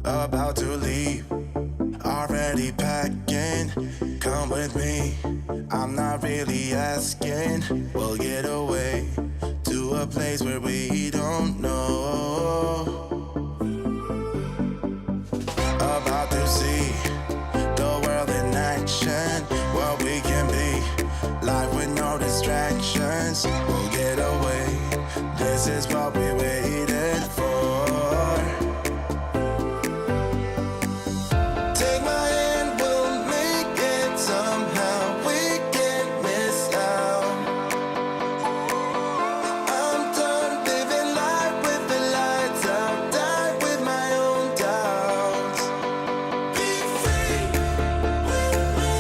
about to leave, already packing. Come with me, I'm not really asking. We'll get away to a place where we don't know. About to see the world in action, what we can be, life with no distractions. We'll get away, this is what we waited for. Take my hand, we'll make it somehow. We can't miss out. I'm done living life with the lights out. Die with my own doubts. Be free with me.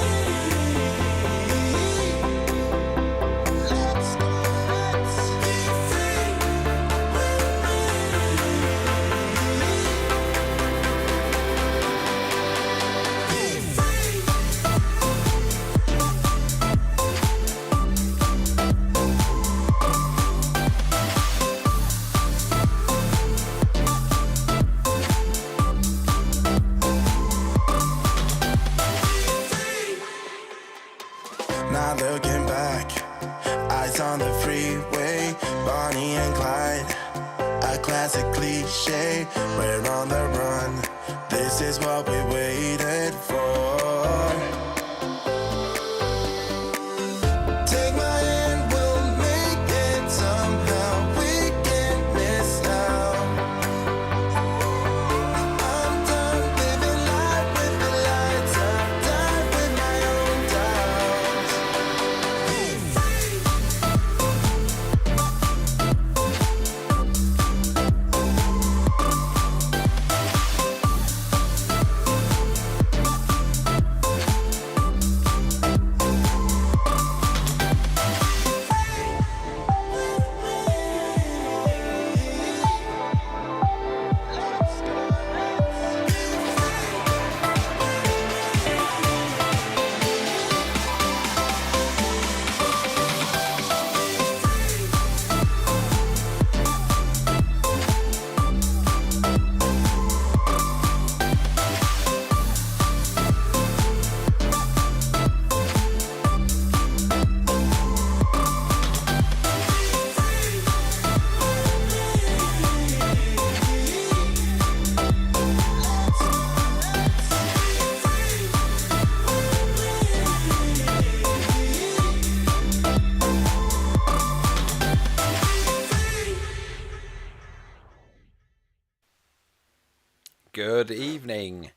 Let's be free with me. Be free. Not looking back, eyes on the freeway, Bonnie and Clyde, a classic cliche. We're on the run, this is what we waited for. Take my hand, we'll make it somehow. We can't miss out. I'm done living life with the lights out. Die with my own doubts. Be free. Good evening.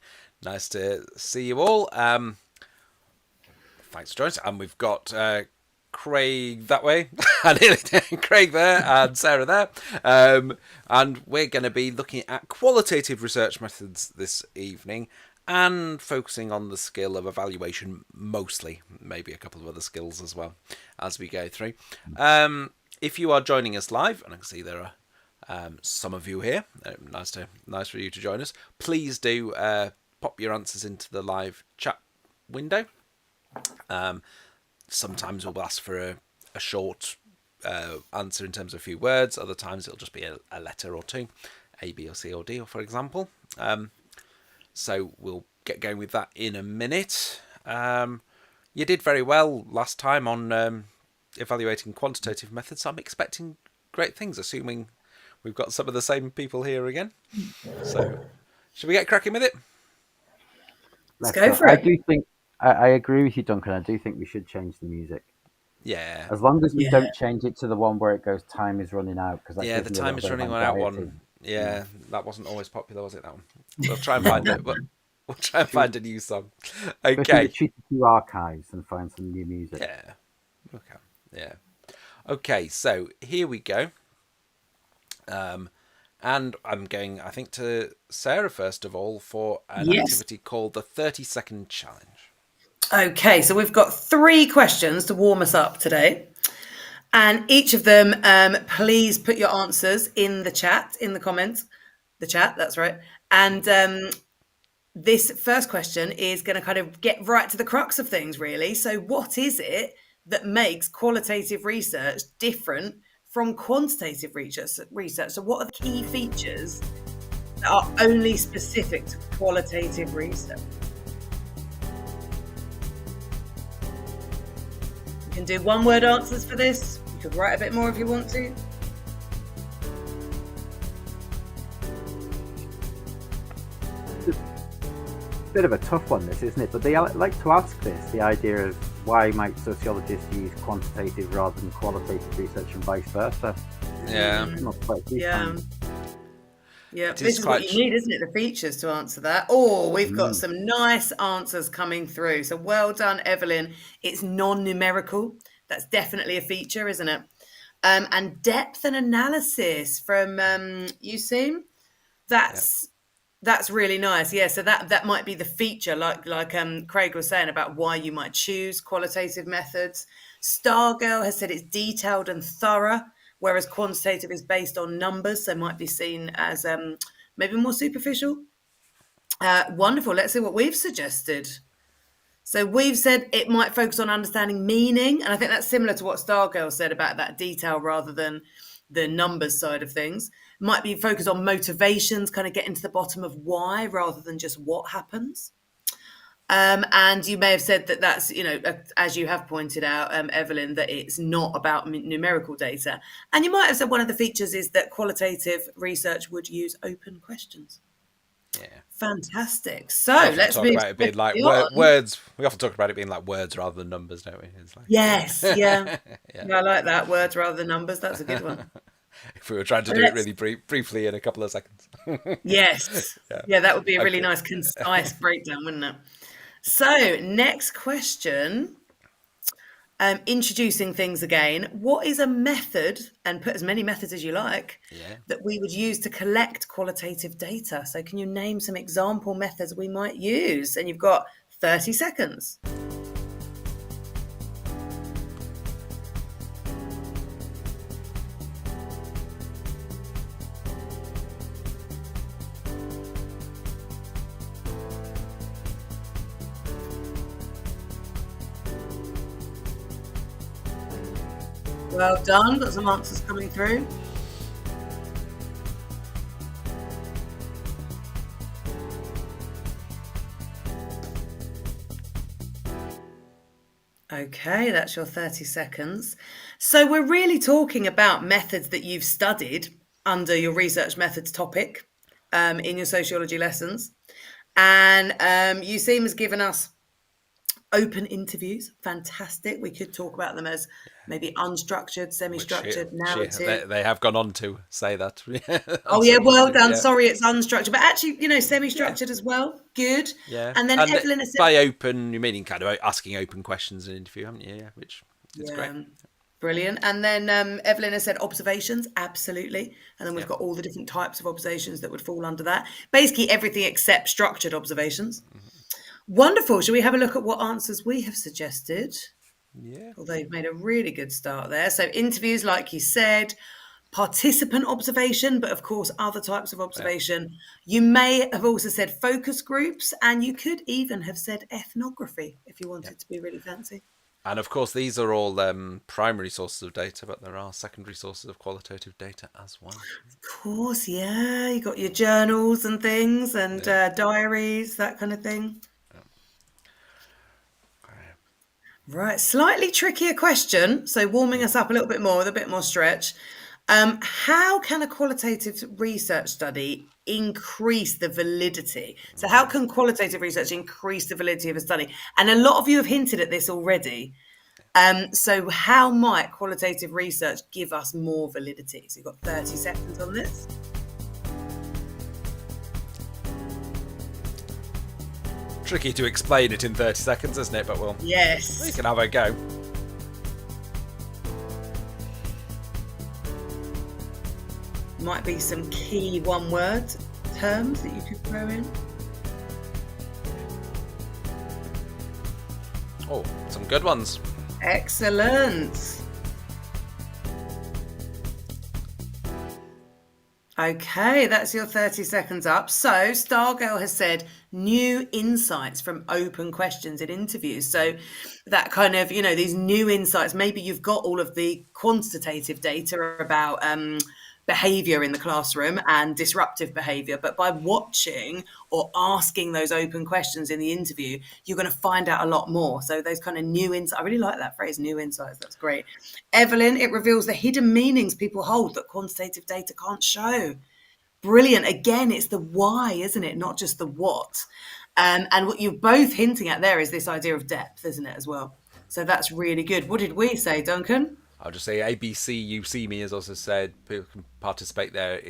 Nice to see you all. Thanks for joining us. And we've got Craig that way, and Craig there, and Sarah there. And we're going to be looking at qualitative research methods this evening and focusing on the skill of evaluation mostly, maybe a couple of other skills as well as we go through. If you are joining us live, and I can see there are some of you here. Nice for you to join us. Please do pop your answers into the live chat window. Sometimes we'll ask for a short answer in terms of a few words. Other times it'll just be a letter or two, A, B, or C, or D, or for example. So we'll get going with that in a minute. You did very well last time on evaluating quantitative methods. So I'm expecting great things, assuming we've got some of the same people here again. So, should we get cracking with it? Let's go for it. I do think I agree with you, Duncan. I do think we should change the music. Yeah. As long as we don't change it to the one where it goes "time is running out," because the time is running out one. Yeah, that wasn't always popular, was it? That one. We'll try and find it. We'll try and find a new song. Okay. Treat it to archives and find some new music. Yeah. Okay. Yeah. Okay. So here we go. And I'm going, I think, to Sarah first of all for an activity called the 30-second challenge. Okay, so we've got 3 questions to warm us up today. And each of them, please put your answers in the chat, in the comments. The chat, that's right. And this first question is going to kind of get right to the crux of things, really. So what is it that makes qualitative research different from quantitative research? So what are the key features that are only specific to qualitative research. You can do one-word answers for this. You could write a bit more if you want to. Bit of a tough one, this, isn't it? But they like to ask this, the idea of why might sociologists use quantitative rather than qualitative research and vice versa. Yeah. Yeah, this is what you need, isn't it? The features to answer that. Oh, we've got some nice answers coming through. So well done, Evelyn. It's non-numerical. That's definitely a feature, isn't it? And depth and analysis from Useem. That's really nice. Yeah, so that might be the feature, like Craig was saying about why you might choose qualitative methods. Stargirl has said it's detailed and thorough, whereas quantitative is based on numbers, so might be seen as maybe more superficial. Wonderful. Let's see what we've suggested. So we've said it might focus on understanding meaning, and I think that's similar to what Stargirl said about that detail rather than the numbers side of things. Might be focused on motivations, kind of getting to the bottom of why rather than just what happens. And you may have said that that's, as you have pointed out, Evelyn, that it's not about numerical data. And you might have said one of the features is that qualitative research would use open questions. Yeah. Fantastic. So let's talk about it being like words. We often talk about it being like words rather than numbers, don't we? It's like... Yes, yeah. I like that, words rather than numbers. That's a good one. If we were trying to do it really briefly in a couple of seconds. Yes. Yeah, that would be a really nice, concise breakdown, wouldn't it? So next question. Introducing things again. What is a method, and put as many methods as you like, that we would use to collect qualitative data? So can you name some example methods we might use? And you've got 30 seconds. Well done. Got some answers coming through. Okay, that's your 30 seconds. So we're really talking about methods that you've studied under your research methods topic in your sociology lessons. And Useem has given us open interviews. Fantastic. We could talk about them as maybe unstructured, semi-structured, narrative. They have gone on to say that. Oh, yeah, well done. Yeah. Sorry, it's unstructured. But actually, semi-structured as well. Good. Yeah. And then Evelyn has said... By open, you're meaning kind of asking open questions in an interview, haven't you? Yeah, which is great. Brilliant. And then Evelyn has said observations. Absolutely. And then we've got all the different types of observations that would fall under that. Basically, everything except structured observations. Mm-hmm. Wonderful. Shall we have a look at what answers we have suggested? Yeah. Although you've made a really good start there. So interviews, like you said, participant observation, but of course, other types of observation. Yeah. You may have also said focus groups, and you could even have said ethnography if you wanted to be really fancy. And of course, these are all primary sources of data, but there are secondary sources of qualitative data as well. Of course, yeah. You got your journals and things and diaries, that kind of thing. Right, slightly trickier question. So warming us up a little bit more with a bit more stretch. How can a qualitative research study increase the validity? So how can qualitative research increase the validity of a study? And a lot of you have hinted at this already. So how might qualitative research give us more validity? So you've got 30 seconds on this. Tricky to explain it in 30 seconds, isn't it? But we can have a go. Might be some key one-word terms that you could throw in. Oh, some good ones. Excellent. Okay, that's your 30 seconds up. So Stargirl has said new insights from open questions in interviews. So that kind of, these new insights, maybe you've got all of the quantitative data about behavior in the classroom and disruptive behavior, but by watching or asking those open questions in the interview, you're going to find out a lot more. So those kind of new insights, I really like that phrase, new insights. That's great. Evelyn, it reveals the hidden meanings people hold that quantitative data can't show. Brilliant. Again, it's the why, isn't it? Not just the what. And what you're both hinting at there is this idea of depth, isn't it, as well? So that's really good. What did we say, Duncan? I'll just say ABC You See Me has also said people can participate there,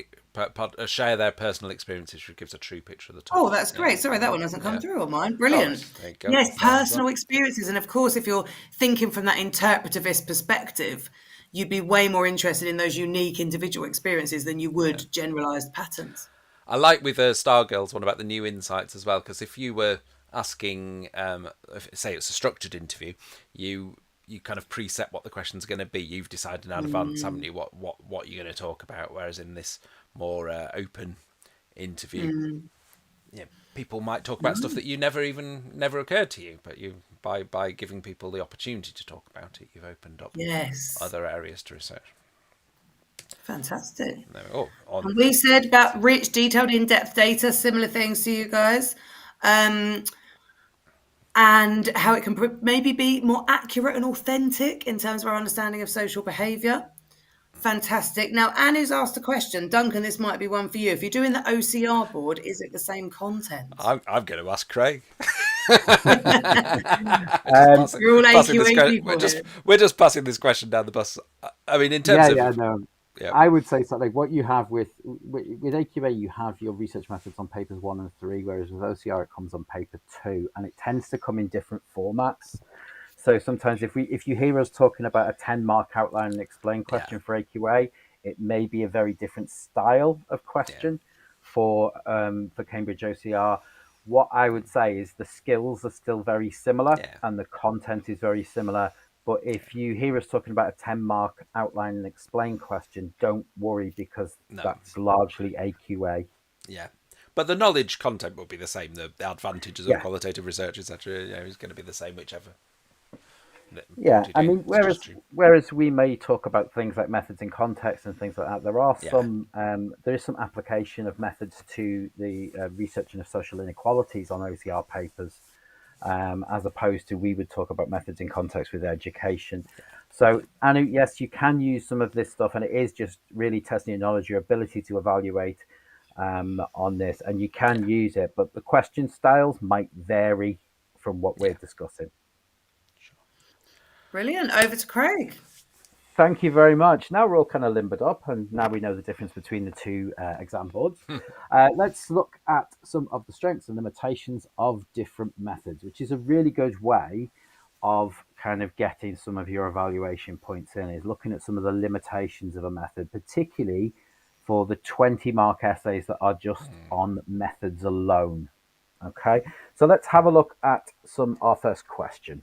share their personal experiences, which gives a true picture of the topic. Oh, that's great. Sorry, that one hasn't come through on mine. Oh, Brilliant. there you go. Yes, Sounds personal like- experiences. And of course, if you're thinking from that interpretivist perspective, you'd be way more interested in those unique individual experiences than you would generalized patterns. I like with Stargirl's one about the new insights as well, because if you were asking, say it's a structured interview, you kind of preset what the question's going to be. You've decided in advance, haven't you, what you're going to talk about. Whereas in this more open interview, people might talk about stuff that you never occurred to you, but you by giving people the opportunity to talk about it, you've opened up other areas to research. Fantastic. No, And we said about rich, detailed, in-depth data, similar things to you guys. And how it can maybe be more accurate and authentic in terms of our understanding of social behaviour. Fantastic. Now, Anu's asked a question. Duncan, this might be one for you. If you're doing the OCR board, is it the same content? I'm going to ask Craig. You're all AQA people. We're just passing this question down the bus. I mean, in terms of... No. Yeah. I would say something like what you have with AQA, you have your research methods on papers 1 and 3, whereas with OCR it comes on paper 2, and it tends to come in different formats. So sometimes if you hear us talking about a 10-mark outline and explain question for AQA, it may be a very different style of question for Cambridge OCR. What I would say is the skills are still very similar and the content is very similar. But if you hear us talking about a 10-mark outline and explain question, don't worry, because that's largely AQA. Yeah. But the knowledge content will be the same. The advantages of qualitative research, etc., is going to be the same, whichever. Yeah, I mean, whereas we may talk about things like methods in context and things like that, there are there is some application of methods to the researching of social inequalities on OCR papers. As opposed to we would talk about methods in context with education. So, Anu, yes, you can use some of this stuff, and it is just really testing your knowledge, your ability to evaluate on this, and you can use it, but the question styles might vary from what we're discussing. Brilliant. Over to Craig. Thank you very much. Now we're all kind of limbered up, and now we know the difference between the two exam boards. Let's look at some of the strengths and limitations of different methods, which is a really good way of kind of getting some of your evaluation points in, is looking at some of the limitations of a method, particularly for the 20-mark essays that are just on methods alone. Okay, so let's have a look at our first question.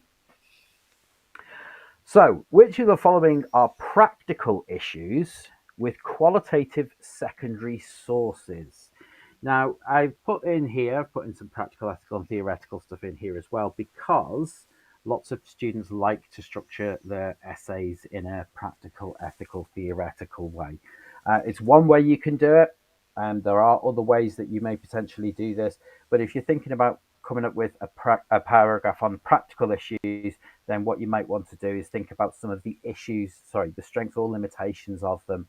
So, which of the following are practical issues with qualitative secondary sources? Now, I've put in some practical, ethical, and theoretical stuff in here as well, because lots of students like to structure their essays in a practical, ethical, theoretical way. It's one way you can do it, and there are other ways that you may potentially do this. But if you're thinking about coming up with a paragraph on practical issues, then what you might want to do is think about some of the the strengths or limitations of them.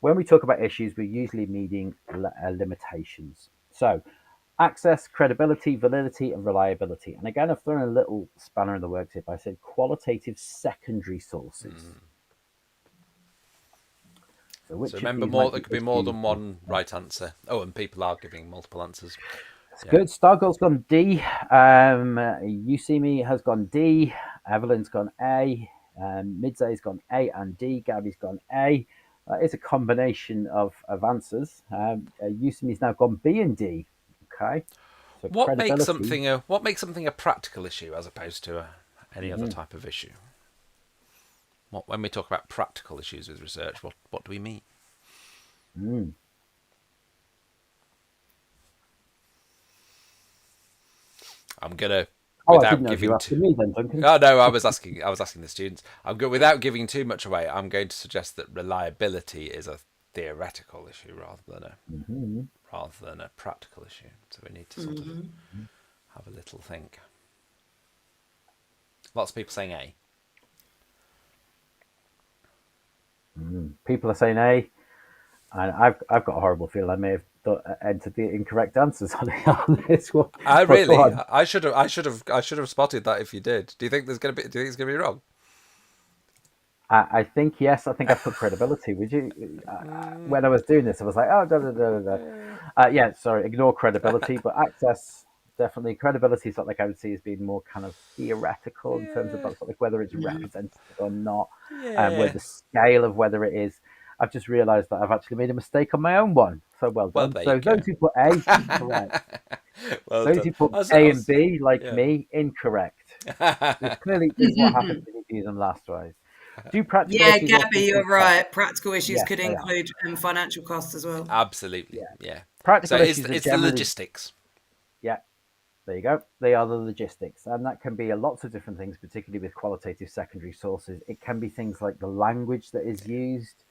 When we talk about issues, we're usually meaning limitations. So access, credibility, validity, and reliability. And again, I've thrown a little spanner in the works if I said qualitative secondary sources. So remember, there could be more than one right answer. Oh, and people are giving multiple answers. That's good. Stargirl's gone D. You See Me has gone D. Evelyn's gone A. Midzay's gone A and D. Gabby's gone A. It's a combination of answers. You See Me's now gone B and D. Okay. So what makes something a practical issue as opposed to any other type of issue? When we talk about practical issues with research, what do we mean? I'm gonna without giving me then, Duncan. Oh no, I was asking the students. Without giving too much away. I'm going to suggest that reliability is a theoretical issue rather than a practical issue. So we need to sort of have a little think. Lots of people saying A. People are saying A, and I've got a horrible feeling I may have entered the incorrect answers on this one. I But go really, on. I should have spotted that if you did. Do you think Do you think it's gonna be wrong? I think yes. I think I put credibility. Would you? When I was doing this, I was like, oh, da da da da. Yeah, sorry, ignore credibility, but access definitely. Credibility is something I would see as being more kind of theoretical in terms of sort of whether it's representative or not, where Yeah. the scale of whether it is. I've just realised that I've actually made a mistake on my own one. So well Well, done. there you So go. those who put A, correct. Well Those done. who put I A and was, B, like yeah. me, incorrect. This is what happens when you do them last twice. Do practical Yeah, issues also Gabby, include you're cost? right. Practical issues Yes, could they are. include financial costs as well. Absolutely, Yeah. yeah. So Practical issues are it's the generally, logistics. yeah, there you go. They are the logistics. And that can be lots of different things, particularly with qualitative secondary sources. It can be things like the language that is used.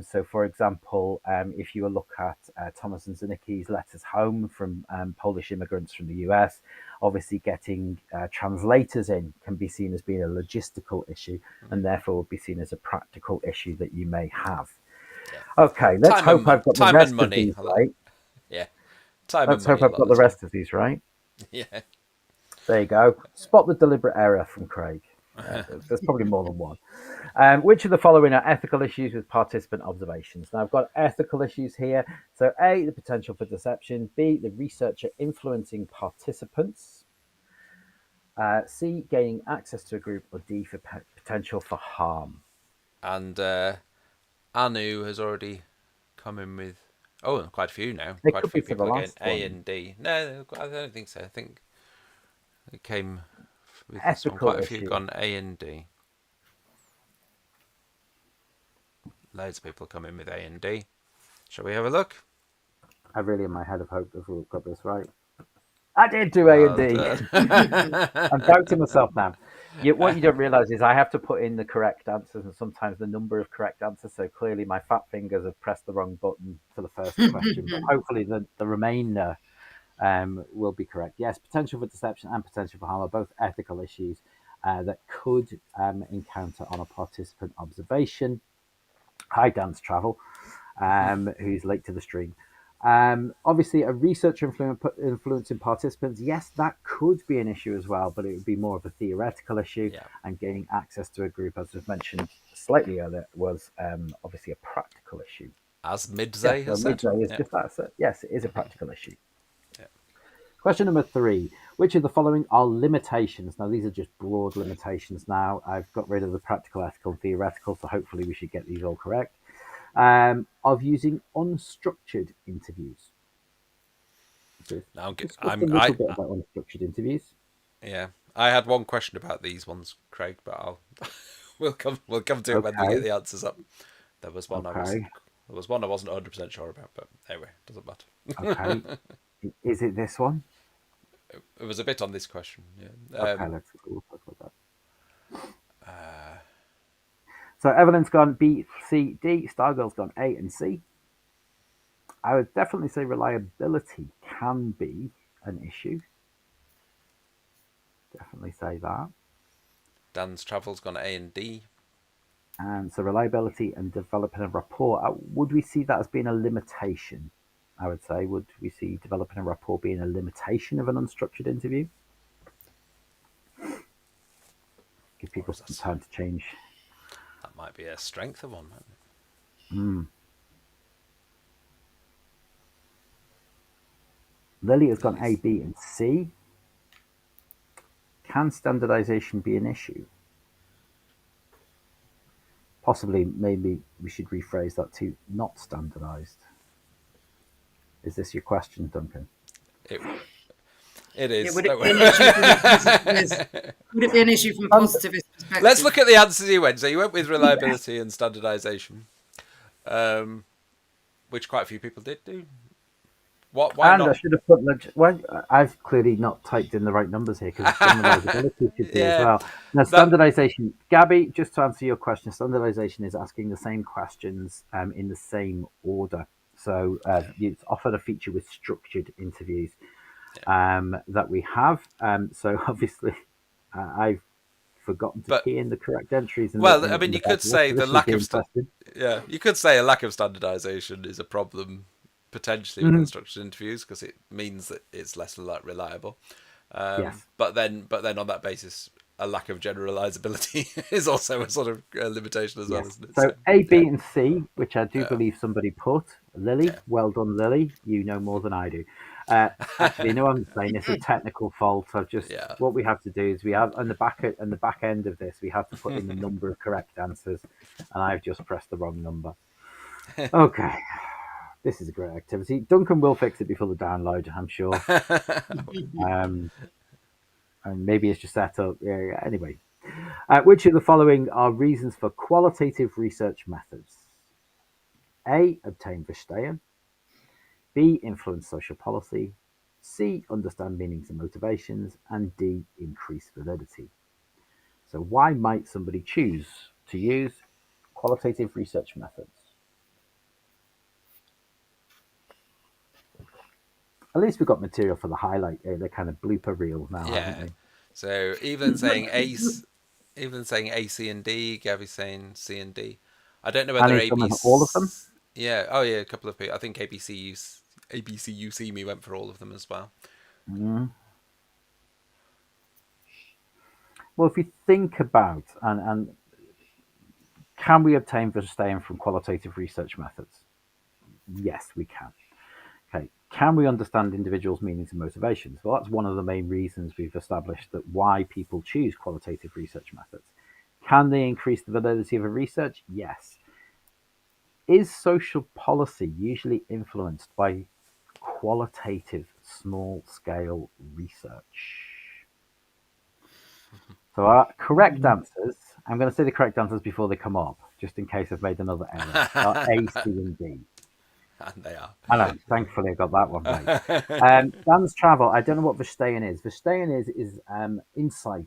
So, for example, if you look at Thomas and Zanicki's letters home from Polish immigrants from the US, obviously getting translators in can be seen as being a logistical issue and therefore would be seen as a practical issue that you may have. Yeah. Okay, let's hope I've got the Time and rest of money. these right. Yeah. Time and Let's hope money a I've lot got of the the time. rest of these right. Yeah. There you go. Spot the deliberate error from Craig. There's probably more than one. Which of the following are ethical issues with participant observations? Now, I've got ethical issues here. So, A, the potential for deception. B, the researcher influencing participants. C, gaining access to a group. Or D, for potential for harm. And Anu has already come in with quite a few now. It Quite a could be few for the people are getting last A one. and D. No, I don't think so. I think it came with this one. Ethical Quite a few issue. gone A and D. Loads of people come in with A and D. Shall we have a look? I really, in my head, have hoped that we've got this right. I did do A and Well D. done. I'm doubting myself now. What you don't realise is I have to put in the correct answers and sometimes the number of correct answers. So clearly my fat fingers have pressed the wrong button for the first question, but hopefully the remainder will be correct. Yes, potential for deception and potential for harm are both ethical issues that could encounter on a participant observation. Hi, Dance Travel, who's late to the stream. Obviously, a researcher influencing participants, yes, that could be an issue as well, but it would be more of a theoretical issue. Yeah. And gaining access to a group, as was mentioned slightly earlier, was obviously a practical issue. As Midday Yes, has so said. Midday is Yeah. just that. So yes, it is a practical issue. Yeah. Question number 3. Which of the following are limitations? Now, these are just broad limitations now. I've got rid of the practical, ethical, and theoretical, so hopefully we should get these all correct. Of using unstructured interviews. Now, Discuss a little I bit about unstructured interviews. yeah. I had one question about these ones, Craig, but I'll we'll come to it when we Okay. get the answers up. There was one I Okay. wasn't 100% sure about, but anyway, doesn't matter. Okay. Is it this one? It was a bit on this question. Yeah. Okay, we'll talk about that. So Evelyn's gone B, C, D. Stargirl's gone A and C. I would definitely say reliability can be an issue. Definitely say that. Dan's Travel's gone A and D. And so reliability and developing a rapport, would we see that as being a limitation? I would say, would we see developing a rapport being a limitation of an unstructured interview? Give people some time to change. That might be a strength of one. Lily has gone A, B, and C. Can standardization be an issue? Possibly, maybe we should rephrase that to not standardized. Is this your question, Duncan? It Yeah, is. would it be an issue from a positivist perspective? Let's look at the answers you went. So you went with reliability and standardization, which quite a few people did do. Why And I not? should have put well, I've clearly not typed in the right numbers here because generalizability should be as Yeah, well. Now, that standardization, Gabby, just to answer your question, standardization is asking the same questions in the same order. So it's often a feature with structured interviews that we have. So obviously, I've forgotten to but key in the correct entries well, I in mean, the you bed could list. say So the this would lack be of interesting. yeah, you could say a lack of standardization is a problem potentially within Mhm. structured interviews because it means that it's less reliable. Yes. But then on that basis, a lack of generalizability is also a sort of limitation as well, Yes. isn't it? So So A, yeah, B, and C, which I do yeah, believe somebody put. Lily, yeah. well done, Lily. You know more than I do. Actually, no, I'm saying it's a technical fault. I've just Yeah. what we have to do is we have on the back end of this, we have to put in the number of correct answers, and I've just pressed the wrong number. Okay, this is a great activity. Duncan will fix it before the download, I'm sure. Um, and maybe it's just set up. Yeah. Anyway, which of the following are reasons for qualitative research methods? A. Obtain Verstehen. B. Influence social policy. C. Understand meanings and motivations. And D. Increase validity. So, why might somebody choose to use qualitative research methods? At least we've got material for the highlight, the kind of blooper reel now, haven't Yeah. we? So even saying A, C, and D, Gavy's saying C and D. I don't know And whether in A, some B. of all of them? Yeah. Oh, yeah. A couple of people. I think ABC, you see me went for all of them as well. Mm. Well, if you think about and can we obtain Verstehen from qualitative research methods? Yes, we can. Okay, can we understand individuals' meanings and motivations? Well, that's one of the main reasons we've established that why people choose qualitative research methods. Can they increase the validity of a research? Yes. Is social policy usually influenced by qualitative small scale research? So, our correct answers, I'm going to say the correct answers before they come up, just in case I've made another error, are A, C, and D. And they are. I know. Thankfully, I got that one right. Dan's travel. I don't know what Verstehen is. Verstehen is insight,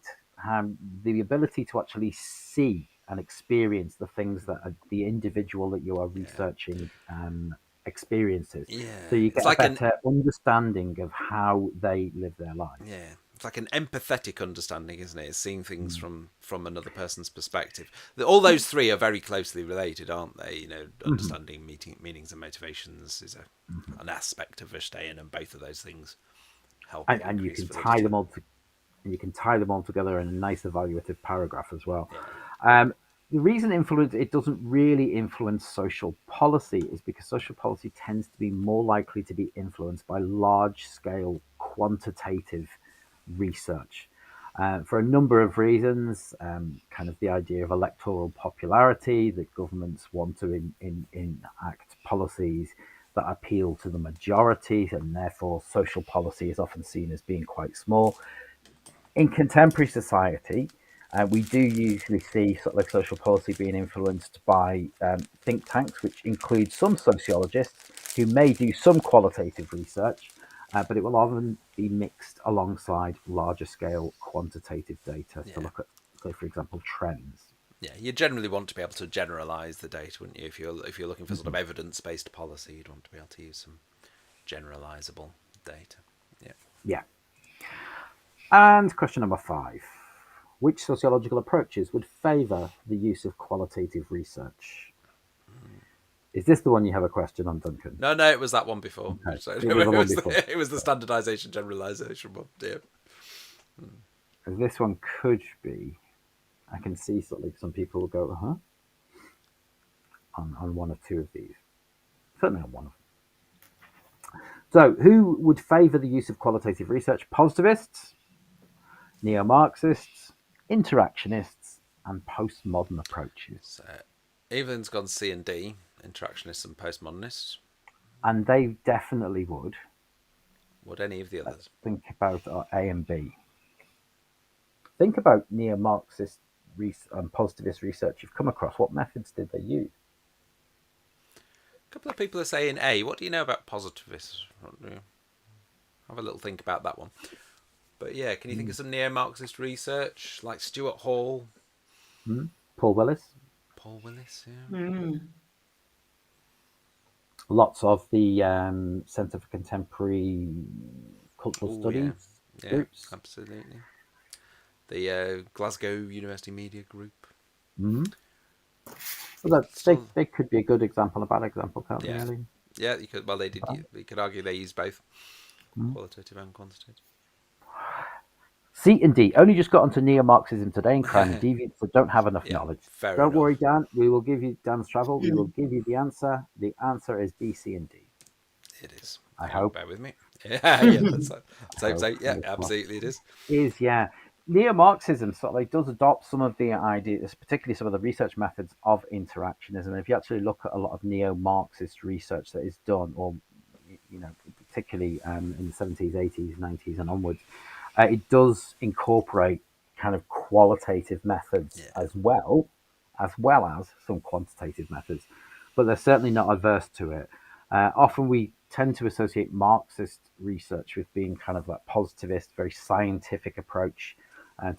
the ability to actually see and experience the things that the individual that you are Yeah. researching experiences. So Yeah. you It's get a like an better understanding of how they live their lives. Yeah, it's like an empathetic understanding, isn't it? It's seeing things Mm. from another person's perspective. All those three are very closely related, aren't they? You know, Mhm. understanding meanings and motivations is Mhm. an aspect of Verstehen, and both of those things helping And you increase can tie validity. them all and you can tie them all together in a nice evaluative paragraph as well. Yeah, Um, the reason it doesn't really influence social policy is because social policy tends to be more likely to be influenced by large scale quantitative research. For a number of reasons, kind of the idea of electoral popularity, that governments want to enact policies that appeal to the majority, and therefore social policy is often seen as being quite small. In contemporary society, we do usually see sort of like social policy being influenced by think tanks, which include some sociologists who may do some qualitative research, but it will often be mixed alongside larger scale quantitative data to yeah, look at, say, for example, trends. yeah. You generally want to be able to generalize the data, wouldn't you? If you're looking for sort Mhm. of evidence based policy, you'd want to be able to use some generalizable data. Yeah. Yeah. And question number 5. Which sociological approaches would favour the use of qualitative research? Is this the one you have a question on, Duncan? No, it was that one before. Okay. So It was the one before. it was the standardization generalization one. Yeah. Because this one could be, I can see sort of like some people will go, huh, on one or two of these. Certainly on one of them. So, who would favour the use of qualitative research? Positivists, neo Marxists, interactionists, and postmodern approaches. So Evelyn's gone C and D, interactionists and postmodernists. And they definitely would. Would any of the Let's others? think about our A and B. Think about neo Marxist and positivist research you've come across. What methods did they use? couple of people are saying A. What do you know about positivists? Have a little think about that one. But yeah, can you think of some neo-Marxist research like Stuart Hall, Paul Willis. Paul Willis? Yeah. Lots of the Centre for Contemporary Cultural Studies Yeah, groups. absolutely. The Glasgow University Media Group. Well, Still, they could be a good example, a bad example, can't they? yeah, Really? yeah. You could. Well, they did. You could argue they use both qualitative and quantitative. C and D only just got onto neo-Marxism today in Crime and Deviance, so don't have enough Yeah, knowledge. fair Don't enough. worry, Dan. We will give you Dan's travel. We will give you the answer. The answer is B, C, and D. It is. I hope. Bear with me. Yeah. Let's hope so. Yeah, Fingers crossed. absolutely, it is. Neo-Marxism sort of like does adopt some of the ideas, particularly some of the research methods of interactionism. If you actually look at a lot of neo-Marxist research that is done, or particularly in the 70s, 80s, 90s, and onwards, it does incorporate kind of qualitative methods as well as some quantitative methods, but they're certainly not averse to it. Often we tend to associate Marxist research with being kind of like positivist, very scientific approach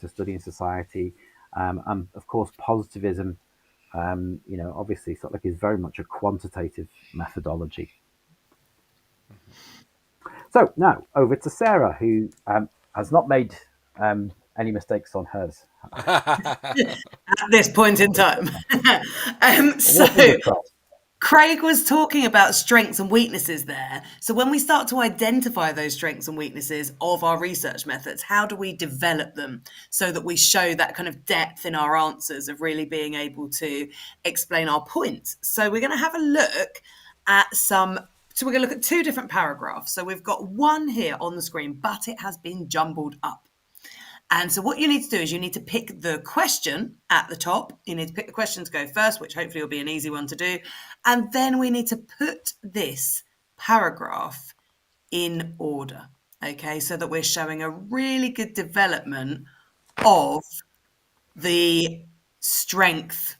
to studying society. And of course, positivism, obviously sort of like is very much a quantitative methodology. So now over to Sarah, who has not made any mistakes on hers. At this point in time. So Fingers crossed. Craig was talking about strengths and weaknesses there. So when we start to identify those strengths and weaknesses of our research methods, how do we develop them so that we show that kind of depth in our answers of really being able to explain our points? So we're going to have a look at so we're going to look at two different paragraphs. So we've got one here on the screen, but it has been jumbled up. And so what you need to do is you need to pick the question at the top. You need to pick the question to go first, which hopefully will be an easy one to do. And then we need to put this paragraph in order, okay, so that we're showing a really good development of the strength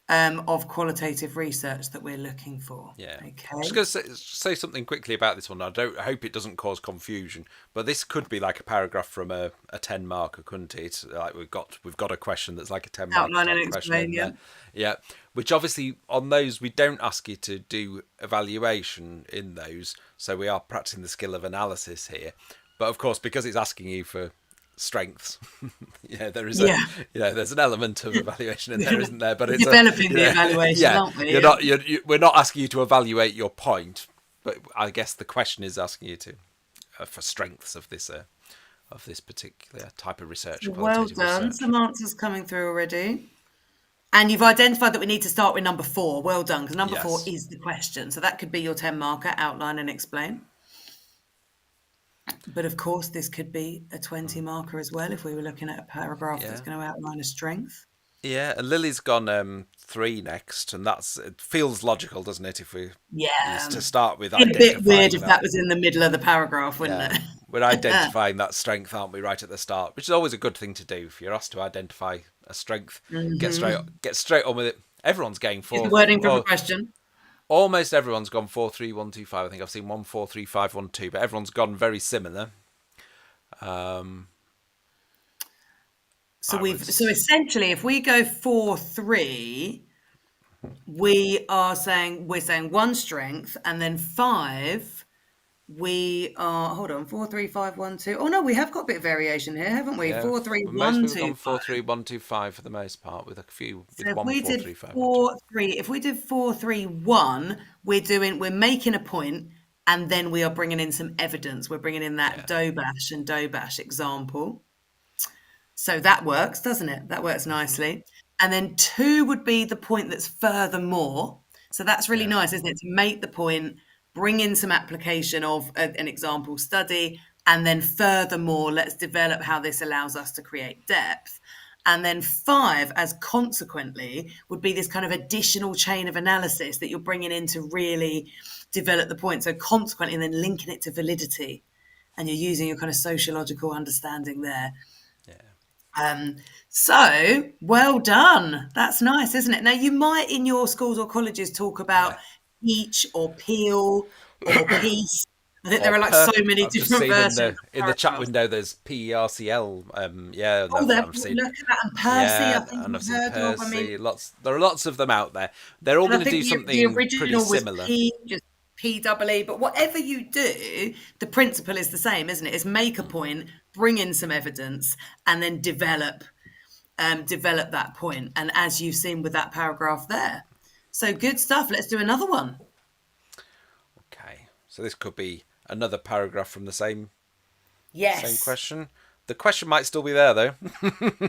of qualitative research that we're looking for. Yeah. Okay. I'm just going to say something quickly about this one. I hope it doesn't cause confusion, but this could be like a paragraph from a 10 marker, couldn't it? Like we've got a question that's like a 10 marker Outline and question explain, in yeah. there. Yeah. Which obviously on those we don't ask you to do evaluation in those, so we are practicing the skill of analysis here. But of course, because it's asking you for strengths, there is there's an element of evaluation in there, isn't there? But it's developing the evaluation, aren't we? We're not asking you to evaluate your point, but I guess the question is asking you to for strengths of this particular type of research. Well done. Research. Some answers coming through already. And you've identified that we need to start with number 4. Well done, because number 4 is the question. So that could be your 10 marker, outline and explain. But of course, this could be a 20 marker as well if we were looking at a paragraph that's going to outline a strength. Yeah, and Lily's gone 3 next, and it feels logical, doesn't it? If we used to start with identifying. A bit weird if that was in the middle of the paragraph, wouldn't it? We're identifying that strength, aren't we, right at the start? Which is always a good thing to do. If you're asked to identify a strength, get straight on with it. Everyone's going for the wording from a question. Almost everyone's gone 4, 3, 1, 2, 5. I think I've seen 1, 4, 3, 5, 1, 2, but everyone's gone very similar. So essentially, if we go 4, 3, we're saying 1 strength, and then 5. We are 4, 3, 5, 1, 2. Oh no, we have got a bit of variation here, haven't we? 4, 3, 1, 2. 4, 3, 1, 2, 5 for the most part, with a few. So if we did 4, 3, if we did 4, 3, 1, we're making a point, and then we are bringing in some evidence. We're bringing in that Dobash and Dobash example. So that works, doesn't it? That works nicely. And then 2 would be the point that's furthermore. So that's really nice, isn't it? To make the point, bring in some application of an example study, and then furthermore, let's develop how this allows us to create depth. And then 5, as consequently, would be this kind of additional chain of analysis that you're bringing in to really develop the point. So consequently, and then linking it to validity, and you're using your kind of sociological understanding there. So well done. That's nice, isn't it? Now you might in your schools or colleges talk about peach or peel or piece. I think there are like so many I've just different seen versions of in the chat paragraphs. window there's PERCL. Yeah, and Oh, there, I've seen, look at that. And Percy, I yeah, think and I've you've seen heard of. I mean, Percy. There are lots of them out there. They're all and I going to think do the something pretty original was similar. P, just PEE. But whatever you do, the principle is the same, isn't it? Is make a point, bring in some evidence, and then develop that point. And as you've seen with that paragraph there, so good stuff. Let's do another one. Okay, so this could be another paragraph from the same Yes. question. The question might still be there though.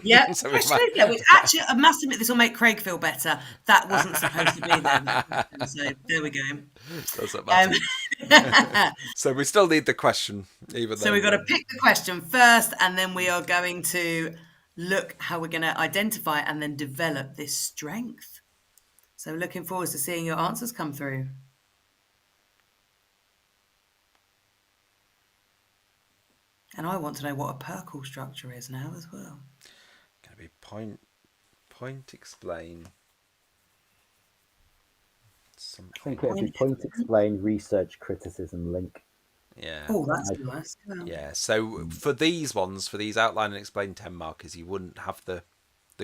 Yeah, So we question might. is there, which actually, I must admit, this will make Craig feel better. That wasn't supposed to be there, that question, so there we go. Doesn't Um, matter. So we still need the question, even so though we've got to pick the question first, and then we are going to look how we're going to identify and then develop this strength. So looking forward to seeing your answers come through. And I want to know what a Perkle structure is now as well. going to be point explain. I think it'd be point, explain, research, criticism, link. Yeah. Oh, that's nice. Yeah. So for these ones, for these outline and explain 10 markers, you wouldn't have the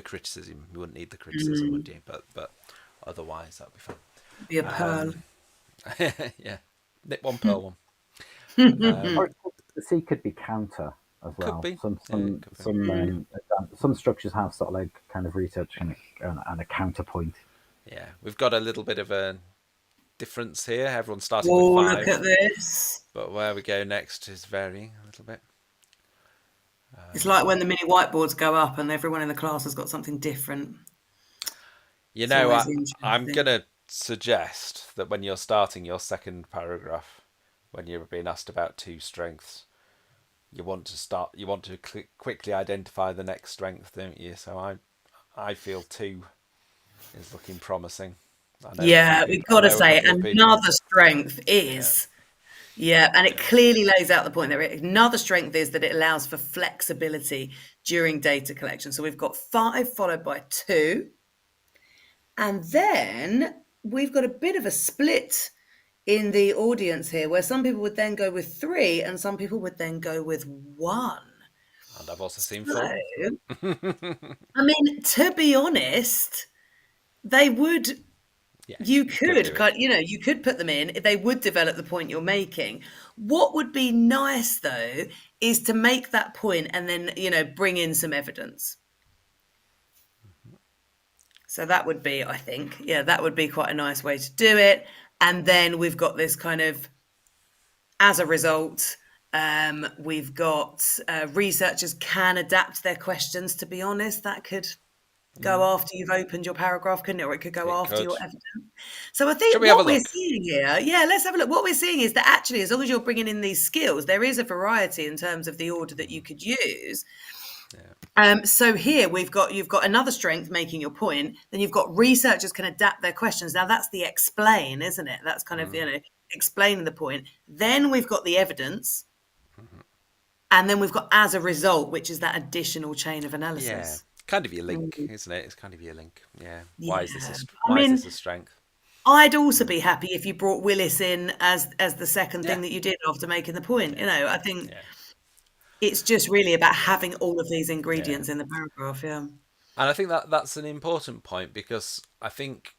criticism. You wouldn't need the criticism, would you? But otherwise, that'd be fun. Be a pearl. Yeah. Nip one, pearl one. Or the C could be counter as well. Could be. Some structures have sort of like kind of research and a counterpoint. Yeah, we've got a little bit of a difference here. Everyone's starting Oh, with 5. look at this. But where we go next is varying a little bit. It's like when the mini whiteboards go up and everyone in the class has got something different. You know, I'm going to suggest that when you're starting your second paragraph, when you're being asked about 2 strengths, you want to quickly identify the next strength, don't you? So I feel 2 is looking promising. Yeah, we've got to say another strength is, and it clearly lays out the point there. Another strength is that it allows for flexibility during data collection. So we've got 5 followed by 2. And then we've got a bit of a split in the audience here, where some people would then go with 3 and some people would then go with 1. And I've also seen 4. I mean, to be honest, they would... Yeah, you could put them in. They would develop the point you're making. What would be nice, though, is to make that point and then, bring in some evidence. So that would be, I think, that would be quite a nice way to do it. And then we've got this kind of, as a result, we've got researchers can adapt their questions, to be honest. That could go after you've opened your paragraph, couldn't it? Or it could go after your evidence. So I think what we're seeing here, let's have a look. What we're seeing is that actually, as long as you're bringing in these skills, there is a variety in terms of the order that you could use. So here you've got another strength making your point. Then you've got researchers can adapt their questions. Now that's the explain, isn't it? That's kind of explaining the point. Then we've got the evidence, and then we've got as a result, which is that additional chain of analysis. Yeah, kind of your link, isn't it? It's kind of your link. Yeah. Why is this a strength? I'd also be happy if you brought Willis in as the second thing that you did after making the point. I think. Yeah. It's just really about having all of these ingredients in the paragraph, And I think that's an important point, because I think,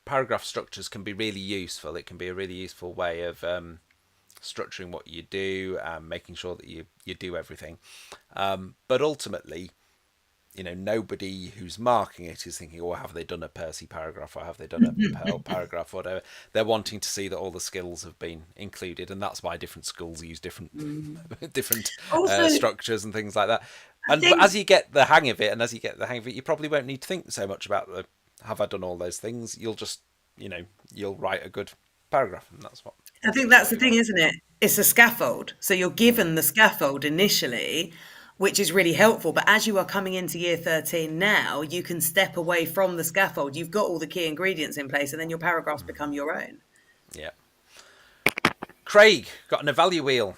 paragraph structures can be really useful. It can be a really useful way of structuring what you do and making sure that you do everything. But ultimately, nobody who's marking it is thinking, have they done a Percy paragraph, or have they done a Pearl paragraph, or whatever. They're wanting to see that all the skills have been included, and that's why different schools use different structures and things like that. And as you get the hang of it, you probably won't need to think so much about have I done all those things. You'll just, you'll write a good paragraph, and that's what. I think that's the thing, isn't it? It's a scaffold. So you're given the scaffold initially, which is really helpful. But as you are coming into year 13 now, you can step away from the scaffold. You've got all the key ingredients in place, and then your paragraphs become your own. Yeah. Craig, got an evalu wheel.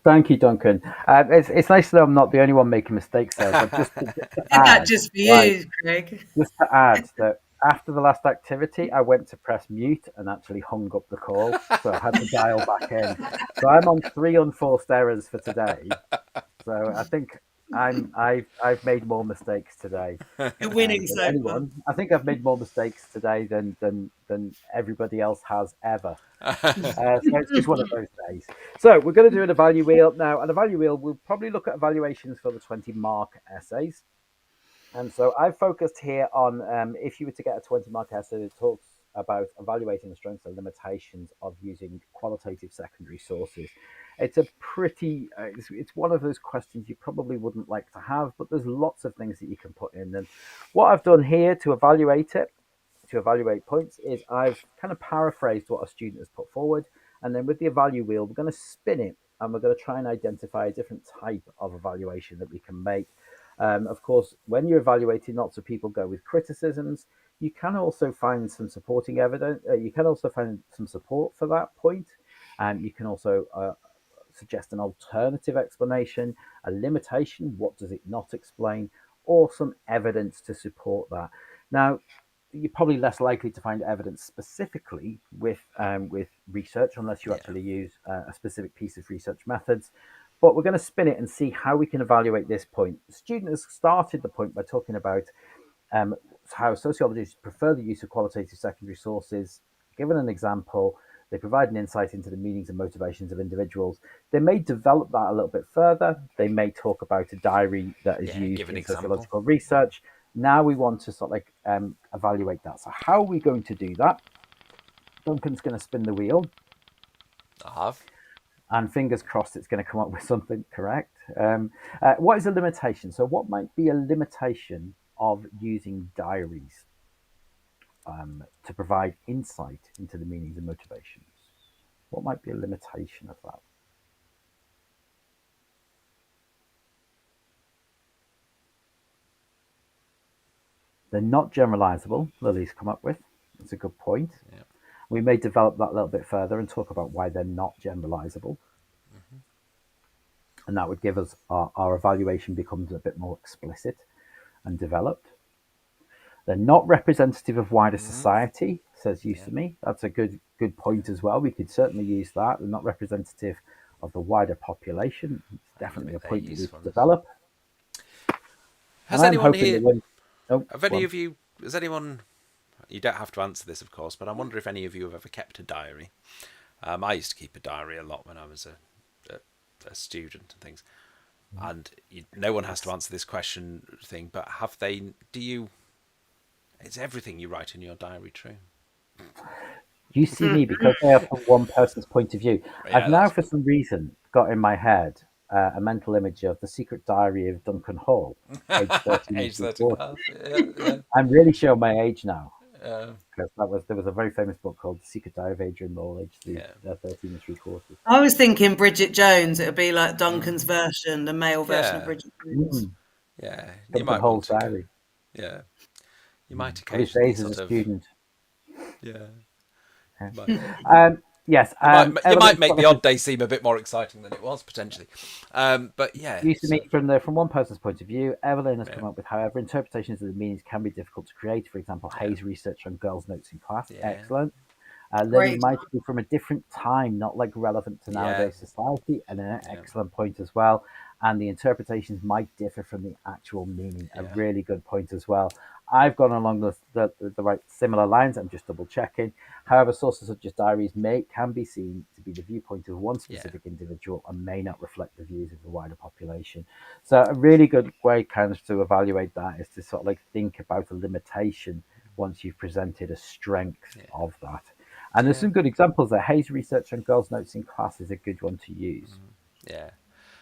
Thank you, Duncan. It's nice that I'm not the only one making mistakes there. But just to add, just for you, Craig. Just to add that after the last activity, I went to press mute and actually hung up the call, so I had to dial back in. So I'm on 3 unforced errors for today. So I think I've made more mistakes today You're winning than so far. anyone. I think I've made more mistakes today than everybody else has ever. So it's just one of those days. So we're going to do an evalu wheel now. An evalu wheel, we'll probably look at evaluations for the 20-mark essays. And so I've focused here on if you were to get a 20-mark essay that talks about evaluating the strengths and limitations of using qualitative secondary sources. It's a pretty, it's one of those questions you probably wouldn't like to have, but there's lots of things that you can put in. And what I've done here to evaluate it, to evaluate points, is I've kind of paraphrased what a student has put forward. And then with the evalu wheel, we're going to spin it and we're going to try and identify a different type of evaluation that we can make. Of course, when you're evaluating, lots of people go with criticisms. You can also find some supporting evidence. You can also find some support for that point. You can also suggest an alternative explanation, a limitation, what does it not explain, or some evidence to support that. Now, you're probably less likely to find evidence specifically with research unless you actually use a specific piece of research methods. But we're going to spin it and see how we can evaluate this point. The student has started the point by talking about how sociologists prefer the use of qualitative secondary sources. Given an example, they provide an insight into the meanings and motivations of individuals. They may develop that a little bit further. They may talk about a diary that is used in sociological research. Now we want to sort of like evaluate that. So how are we going to do that? Duncan's going to spin the wheel. I have. And fingers crossed it's going to come up with something correct. What is a limitation? So what might be a limitation of using diaries to provide insight into the meanings and motivations? What might be a limitation of that? They're not generalizable, Lily's come up with. That's a good point. Yeah. We may develop that a little bit further and talk about why they're not generalizable. Mm-hmm. And that would give us our evaluation becomes a bit more explicit and developed. They're not representative of wider society, says Usami. That's a good point as well. We could certainly use that. They're not representative of the wider population. It's definitely a point that we could develop. Has anyone here? Have any of you? Has anyone? You don't have to answer this, of course, but I wonder if any of you have ever kept a diary. I used to keep a diary a lot when I was a student and things. And no one has to answer this question thing, but have they? Do you? Is everything you write in your diary true? You see me because they are from one person's point of view. Yeah, I've now, for some reason, got in my head a mental image of the secret diary of Duncan Hall, age 13. Age 13. Yeah. I'm really showing my age now. Because there was a very famous book called The Secret Diary of Adrian Lowell, age 13 3/4. I was thinking Bridget Jones. It would be like Duncan's version, the male version of Bridget Jones. Yeah, you might want to. Diary. Yeah, you might occasionally as a student. Yeah. Yes. You might make the odd day seem a bit more exciting than it was potentially. But yeah. Used to meet from one person's point of view. Evelyn has come up with, however, interpretations of the meanings can be difficult to create. For example, Hayes' research on girls' notes in class. Yeah. Excellent. Lily might be from a different time, not like relevant to nowadays society, and an excellent point as well. And the interpretations might differ from the actual meaning. A really good point as well. I've gone along the right similar lines. I'm just double checking. However, sources such as diaries can be seen to be the viewpoint of one specific individual and may not reflect the views of the wider population. So a really good way kind of to evaluate that is to sort of like think about a limitation once you've presented a strength of that. And there's some good examples there. Hayes' research on girls' notes in class is a good one to use. Yeah.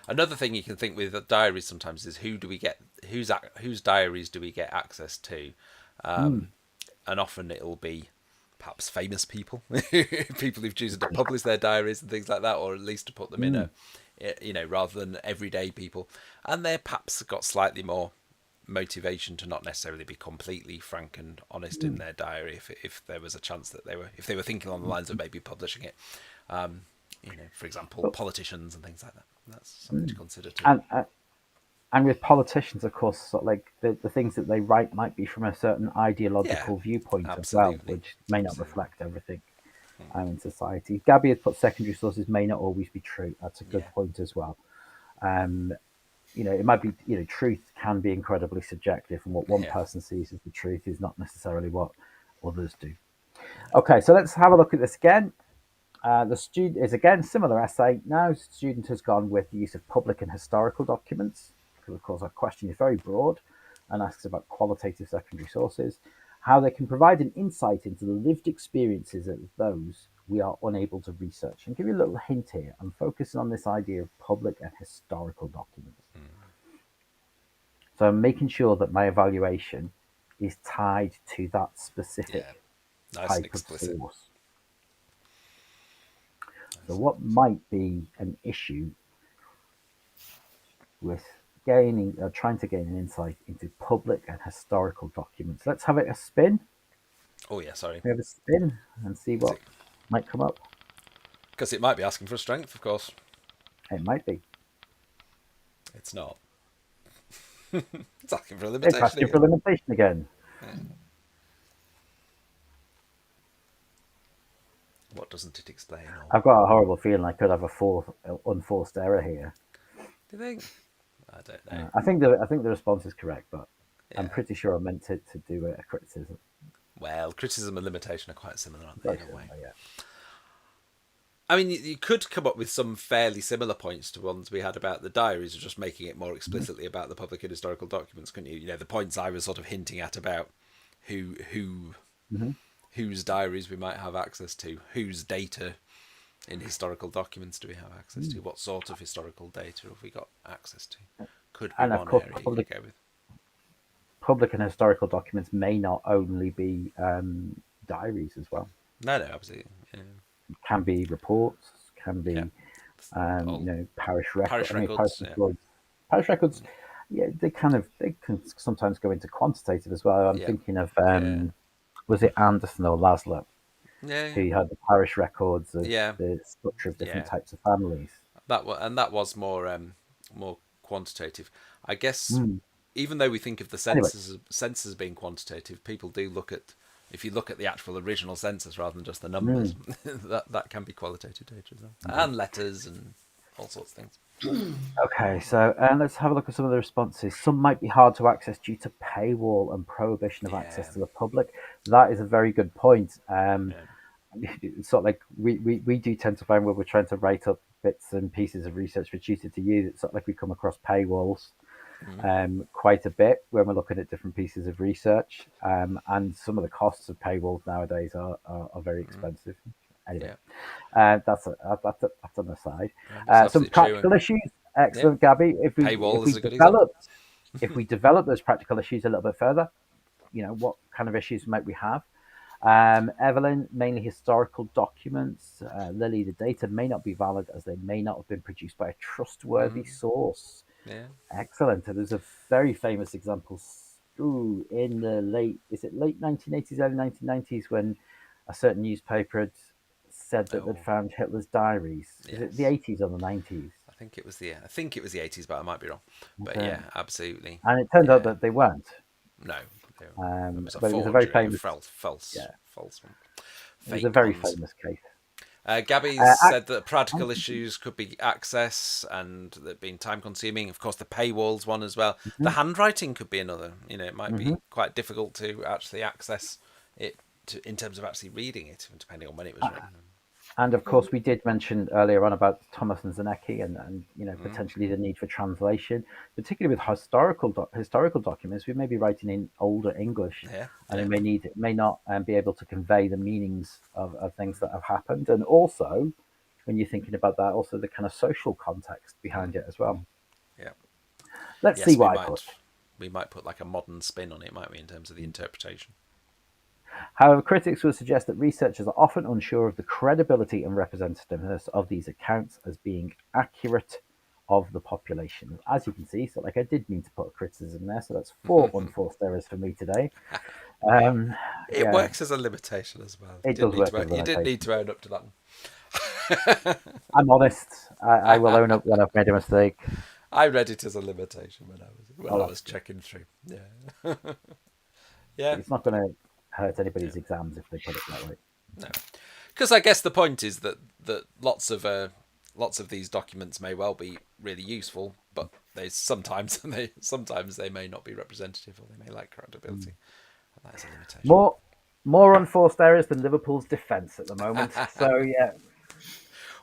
Another thing you can think with diaries sometimes is whose diaries do we get access to? And often it'll be perhaps famous people, people who've chosen to publish their diaries and things like that, or at least to put them in rather than everyday people. And they're perhaps got slightly more motivation to not necessarily be completely frank and honest in their diary if there was a chance that they were thinking on the lines of maybe publishing it. For example, politicians and things like that. That's something to consider too. And with politicians, of course, sort of like the things that they write might be from a certain Yeah, ideological viewpoint as well, absolutely. which may not Absolutely. reflect everything in society. Gabby has put secondary sources may not always be true. That's a good Yeah. point as well. Um, it might be, truth can be incredibly subjective, and what one Yeah. person sees as the truth is not necessarily what others do. Okay, so let's have a look at this again. The student is again similar essay. Now, student has gone with the use of public and historical documents because, of course, our question is very broad and asks about qualitative secondary sources, how they can provide an insight into the lived experiences of those we are unable to research. And give you a little hint here. I'm focusing on this idea of public and historical documents. So I'm making sure that my evaluation is tied to that Yeah. specific Nice and type of explicit. source. So what might be an issue with trying to gain an insight into public and historical documents? Let's have it a spin. Oh yeah, sorry. We have a spin and see what might come up. Because it might be asking for a strength, of course. It might be. It's not. It's asking for a It's limitation asking for again. limitation again. What doesn't it explain? Or I've got a horrible feeling I could have a fourth unforced error here. do you think? I don't know. I think the response is correct, but I'm Yeah. pretty sure I meant to do a criticism. Well, criticism and limitation are quite similar, aren't they, Very in a way? similar, yeah. I mean, you could come up with some fairly similar points to ones we had about the diaries, of just making it more explicitly about the public and historical documents, couldn't you? You know, the points I was sort of hinting at about who Mm-hmm. whose diaries we might have access to, whose data in historical documents do we have access to, what sort of historical data have we got access to? Could be And of one course, area you could go with. public and historical documents may not only be diaries as well. No, absolutely. Yeah. Can be reports, can Yeah. be All parish records. parish I mean, parish records. Yeah. records. Parish records, yeah, they can sometimes go into quantitative as well. I'm Yeah. thinking of Yeah. was it Anderson or Laszlo Yeah. who had the parish records of Yeah. the structure of different Yeah. types of families. That was more quantitative. I guess Mm. even though we think of the Anyway, census being quantitative, people do look at, if you look at the actual original census rather than just the mm. numbers, that can be qualitative data as well, and letters and all sorts of things. Okay, so let's have a look at some of the responses. Some might be hard to access due to paywall and prohibition of access Yeah, to the public. That is a very good point. yeah, It's sort of like we do tend to find when we're trying to write up bits and pieces of research for tutor to use, it's sort of like we come across paywalls quite a bit when we're looking at different pieces of research. And some of the costs of paywalls nowadays are very expensive. Anyway, yeah. that's an aside. That's Some absolutely true. practical issues. Yeah, Excellent, Gabby. If paywall we is a good example. develop those practical issues a little bit further, what kind of issues might we have? Evelyn, mainly historical documents. Lily, the data may not be valid as they may not have been produced by a trustworthy source. Yeah, Excellent. And there's a very famous example in the late 1980s, early 1990s, when a certain newspaper had said that they'd oh found Hitler's diaries. Is it the yes. 80s or the 90s? I think it was the 80s, but I might be wrong. But Okay. yeah, absolutely. And it turned out Yeah, that they weren't. no, it was a But it was a very forgery, famous, false yeah, one, it was a fake very ones. famous case. Gabby's Uh, said that practical issues could be access and that being time consuming. Of course, the paywalls one as well. The handwriting could be another. It might be quite difficult to actually access it in terms of actually reading it, depending on when it was written. And of course, we did mention earlier on about Thomas and Zanecki and potentially the need for translation, particularly with historical documents. We may be writing in older English, Yeah, and yeah. they may not be able to convey the meanings of things that have happened. And also, when you're thinking about that, also the kind of social context behind it as well. Yeah. Let's see Yes, what I put. we might put like a modern spin on it, might we, in terms of the interpretation. However, critics would suggest that researchers are often unsure of the credibility and representativeness of these accounts as being accurate of the population. As you can see, so like I did mean to put a criticism there, so that's 4 unforced errors for me today. It Yeah, works as a limitation as well. it does work as a You didn't limitation. need to own up to that one. I'm honest. I will own up when I've made a mistake. I read it as a limitation when I was checking through. Yeah. Yeah. It's not going to hurt anybody's exams if they put it that way. No. Because I guess the point is that lots of these documents may well be really useful, but sometimes they may not be representative, or they may lack credibility. And that is a limitation. More unforced errors than Liverpool's defence at the moment. So yeah,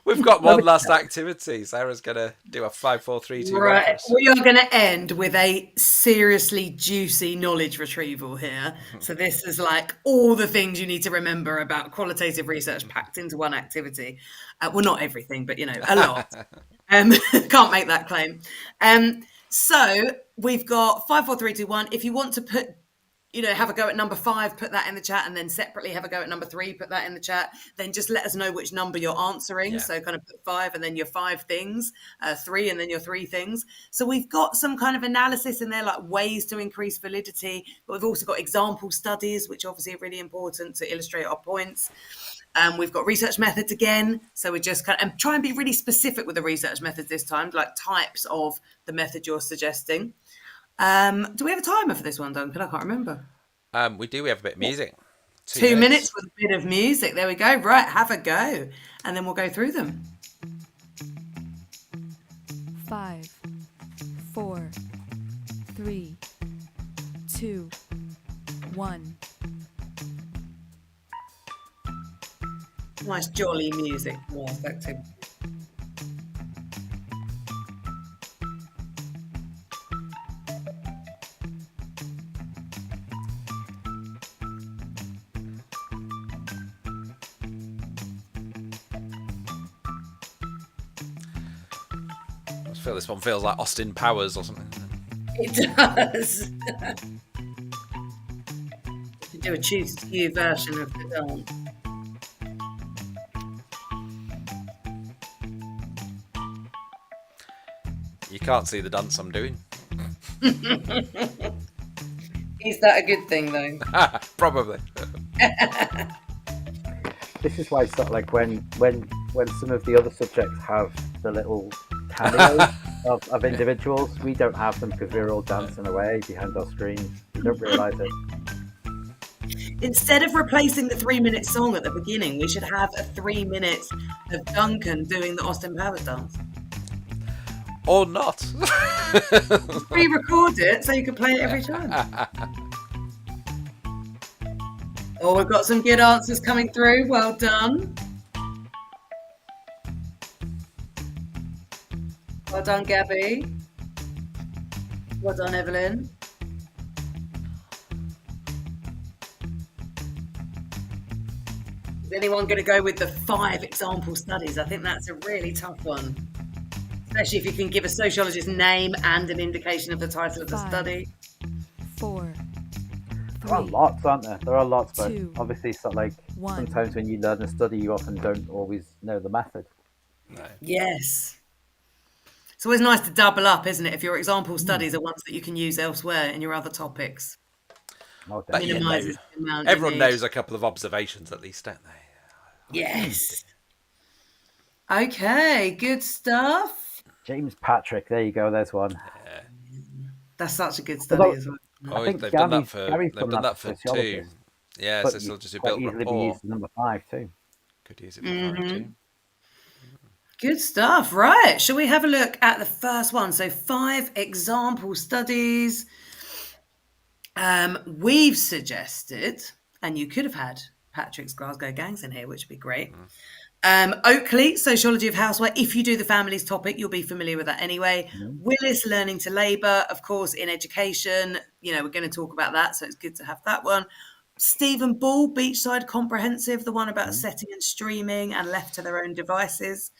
we've got one last activity. Sarah's gonna do a 5, 4, 3, 2, 1. Right, we are going to end with a seriously juicy knowledge retrieval here. So this is like all the things you need to remember about qualitative research packed into one activity. Well, not everything, but a lot. Can't make that claim. So we've got 5, 4, 3, 2, 1. If you want to put, have a go at number 5, put that in the chat, and then separately have a go at number 3, put that in the chat. Then just let us know which number you're answering. Yeah. So kind of put 5 and then your 5 things, 3 and then your 3 things. So we've got some kind of analysis in there, like ways to increase validity, but we've also got example studies, which obviously are really important to illustrate our points. We've got research methods again. So we just and try and be really specific with the research methods this time, like types of the method you're suggesting. Do we have a timer for this one, Duncan? I can't remember. We do. We have a bit of music. 2 minutes with a bit of music. There we go. Right, have a go. And then we'll go through them. 5, 4, 3, 2, 1. Nice jolly music. Last activity. I feel this one feels like Austin Powers or something. It does. To do a choose you version of the dance. You can't see the dance I'm doing. Is that a good thing, though? Probably. This is why, sort of like when some of the other subjects have the little cameos of individuals, we don't have them because we're all dancing away behind our screens. We don't realise it. Instead of replacing the 3-minute song at the beginning, we should have a 3 minutes of Duncan doing the Austin Powers dance. Or not. Re-record it so you can play it every time. Oh, we've got some good answers coming through. Well done. Well done, Gabby. Well done, Evelyn. Is anyone going to go with the 5 example studies? I think that's a really tough one. Especially if you can give a sociologist's name and an indication of the title of the 5, study. 4, 3, There are lots, aren't there? There are lots, but 2, obviously, sort of like 1. sometimes when you learn a study, you often don't always know the method. No. Yes. It's always nice to double up, isn't it? If your example studies are ones that you can use elsewhere in your other topics. Oh, But Minimises the amount you everyone need. knows a couple of observations at least, don't they? Yes. Okay, good stuff. James Patrick, there you go. There's one. That's such a good study Although- as well. Oh, think they've done that Gary's for done that 2. sociologist. Yeah, But sociologists who quite built easily be rapport. used as number 5 too. Could use it for 5 too. Good stuff. Right. Shall we have a look at the first one? So 5 example studies. We've suggested, and you could have had Patrick's Glasgow Gangs in here, which would be great. Oakley, Sociology of Houseware. If you do the families topic, you'll be familiar with that anyway. Willis, Learning to Labour, of course, in education. We're going to talk about that, so it's good to have that one. Stephen Ball, Beachside Comprehensive, the one about setting and streaming and left to their own devices.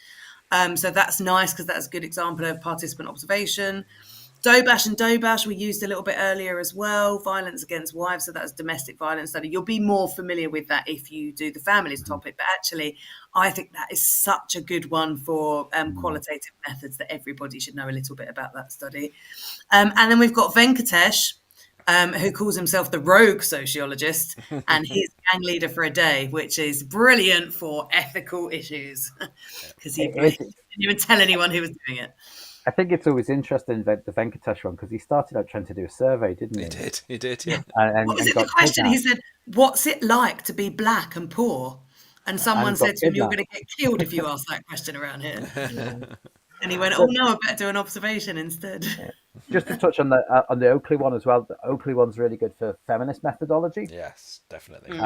So that's nice because that's a good example of participant observation. Dobash and Dobash we used a little bit earlier as well. Violence against wives, so that's domestic violence study. You'll be more familiar with that if you do the families topic. But actually, I think that is such a good one for qualitative methods that everybody should know a little bit about that study. And then we've got Venkatesh, who calls himself the rogue sociologist, and he's gang leader for a day, which is brilliant for ethical issues because he didn't even tell anyone who was doing it. I think it's always interesting that the Venkatesh one, because he started out trying to do a survey, didn't he? He did, yeah. And What was it? The got question he kidnapped. said, "What's it like to be black and poor?" And someone And got said to him, "You're kidnapped. going to get killed if you ask that question around here." Yeah. And he went, "Oh But no, I better do an observation instead." yeah. Just to touch on the Oakley one as well. The Oakley one's really good for feminist methodology. Yes, definitely.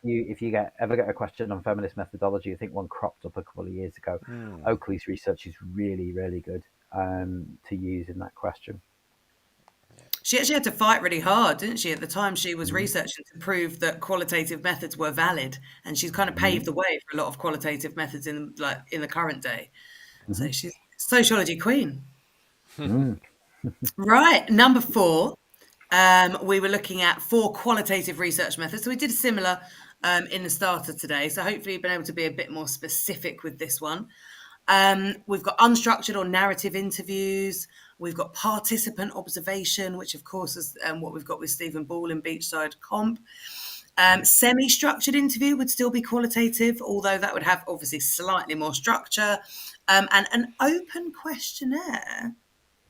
If you ever get a question on feminist methodology, I think one cropped up a couple of years ago. Oakley's research is really, really good to use in that question. She actually had to fight really hard, didn't she? At the time, she was researching to prove that qualitative methods were valid, and she's kind of paved the way for a lot of qualitative methods in the current day. So she's sociology queen. Mm. Right, number 4. We were looking at 4 qualitative research methods. So we did a similar in the starter today. So hopefully you've been able to be a bit more specific with this one. We've got unstructured or narrative interviews. We've got participant observation, which of course is what we've got with Stephen Ball in Beachside Comp. Semi-structured interview would still be qualitative, although that would have obviously slightly more structure. And an open questionnaire,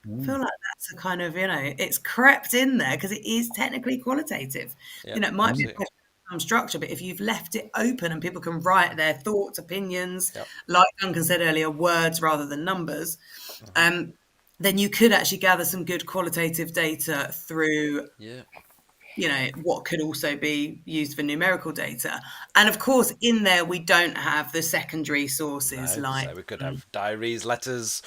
I feel like that's a kind of, it's crept in there because it is technically qualitative. Yeah, It might be a absolutely. question of some structure, but if you've left it open and people can write their thoughts, opinions, Yep. like Duncan said earlier, words rather than numbers, then you could actually gather some good qualitative data through Yeah. what could also be used for numerical data. And of course, in there, we don't have the secondary sources No, like so we could have diaries, letters,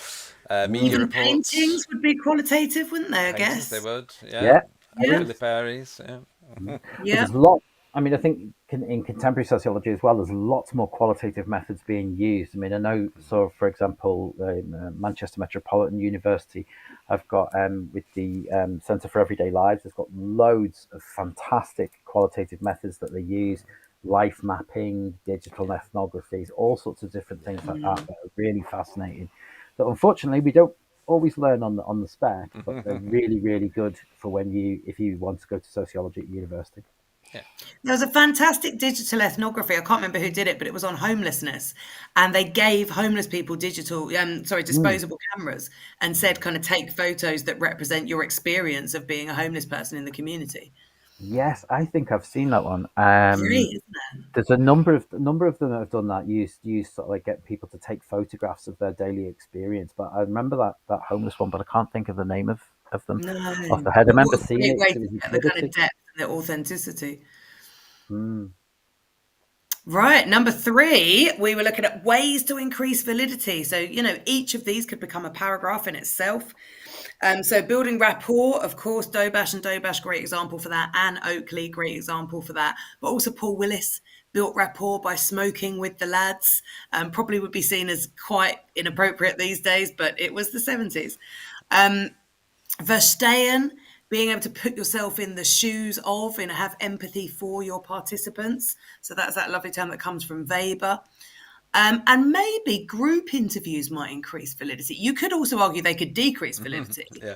media even reports. paintings would be qualitative, wouldn't they? I Paintings, guess. they would. Yeah. Yeah. Yeah. Philipparies. Yeah. But Yeah. there's a lot. I mean, I think in contemporary sociology as well, there's lots more qualitative methods being used. I mean, I know, so for example, Manchester Metropolitan University, I've got with the Centre for Everyday Lives, it's got loads of fantastic qualitative methods that they use, life mapping, digital ethnographies, all sorts of different things like that are really fascinating. That unfortunately we don't always learn on the spec, but they're really, really good for if you want to go to sociology at university. There was a fantastic digital ethnography. I can't remember who did it, but it was on homelessness. And they gave homeless people disposable cameras and said, kind of take photos that represent your experience of being a homeless person in the community. Yes, I think I've seen that one. Great, isn't it? There's a number of them that have done that. Use sort of like get people to take photographs of their daily experience. But I remember that homeless one, but I can't think of the name of them No. off the head. I remember What a seeing great it way because it to was get the kind exhibited. of depth and the authenticity. Mm. Right, number 3, we were looking at ways to increase validity. So, each of these could become a paragraph in itself. So building rapport, of course, Dobash and Dobash, great example for that. Anne Oakley, great example for that. But also Paul Willis built rapport by smoking with the lads. Probably would be seen as quite inappropriate these days, but it was the 70s. Verstehen, being able to put yourself in the shoes of and have empathy for your participants. So that's that lovely term that comes from Weber. And maybe group interviews might increase validity. You could also argue they could decrease validity. Yeah.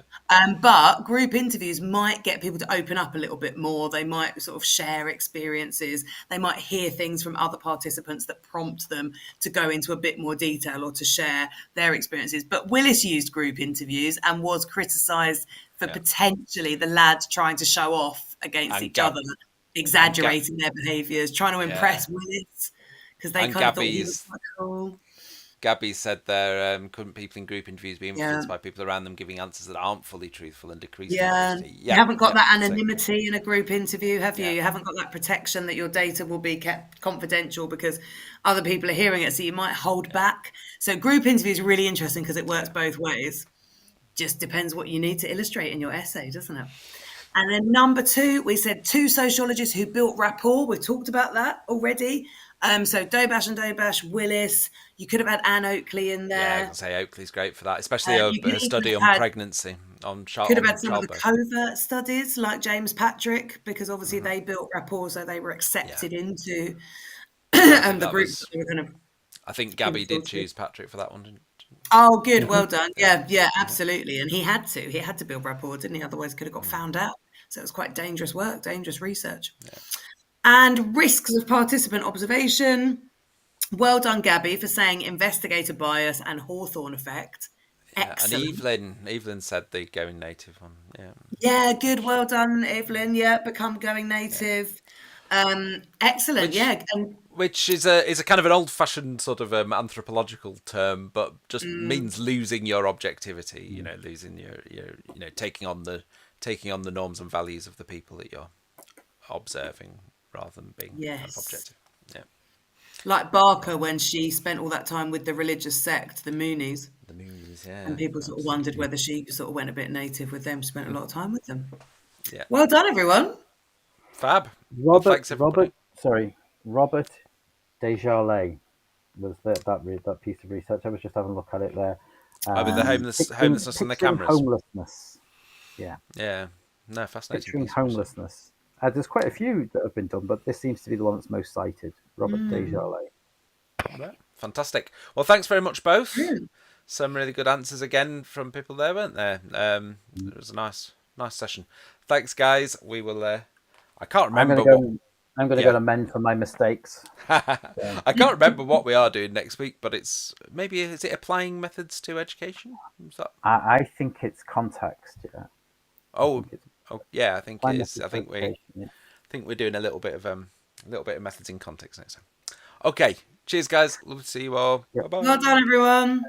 But group interviews might get people to open up a little bit more. They might sort of share experiences. They might hear things from other participants that prompt them to go into a bit more detail or to share their experiences. But Willis used group interviews and was criticised for potentially the lads trying to show off against And each other, exaggerating their behaviours, trying to impress Willis. Because they And kind of thought he was quite cool. Gabby said there couldn't people in group interviews be influenced Yeah. by people around them giving answers that aren't fully truthful and decreasing Yeah. validity? You haven't got that so- anonymity in a group interview, have you? Yeah. You haven't got that protection that your data will be kept confidential because other people are hearing it, so you might hold back. So group interviews are really interesting because it works both ways. Just depends what you need to illustrate in your essay, doesn't it? And then number 2, we said 2 sociologists who built rapport. We've talked about that already. So Dobash and Dobash, Willis. You could have had Anne Oakley in Yeah, I was there. gonna say Oakley's great for that, especially You could her study even on have had pregnancy, could have had some of the childbirth. covert studies like James Patrick, because obviously they built rapport, so they were accepted into I think the that group was. that they were kind of I think Gabby did infiltrated. choose Patrick for that one. Oh, good, well done. Yeah, absolutely. And he had to build rapport, didn't he? Otherwise, he could have got found out. So it was quite dangerous work, dangerous research. And risks of participant observation. Well done, Gabby, for saying investigator bias and Hawthorne effect. Yeah, and Excellent. Evelyn said the going native one. Yeah. Yeah, good. Well done, Evelyn. Yeah, become going native. Excellent. Which Yeah. And which is a kind of an old-fashioned sort of anthropological term, but just means losing your objectivity. You know, losing your taking on the norms and values of the people that you're observing, rather than being kind of yes. objective. Yeah, Like Barker when she spent all that time with the religious sect, the Moonies, the movies. Yeah, and people sort of wondered absolutely. whether she sort of went a bit native with them, spent a lot of time with them. Yeah, Well done, everyone. fab. Well, Robert, thanks everybody. Robert, sorry, Robert Desjardins was that piece of research. I was just having a look at it there. I mean, the homelessness and the Picturing cameras. homelessness. Yeah, Yeah, no, fascinating picturing piece of research. homelessness. There's quite a few that have been done, but this seems to be the one that's most cited. Robert Desjardins. Right. Fantastic. Well, thanks very much, both. Brilliant. Some really good answers again from people there, weren't there? It was a nice session. Thanks, guys. We will. I can't I'm remember gonna what. go. I'm gonna go Yeah. to mend for my mistakes. I can't remember what we are doing next week, but it's maybe is it applying methods to education? Is that? I think it's context. Yeah, I Oh, think it's oh, yeah. I think it applying is. methods I to think education. Yeah. we're doing a little bit of methods in context next time. Okay. Cheers, guys. Love to see you all. Yep. Bye bye. Well done, everyone.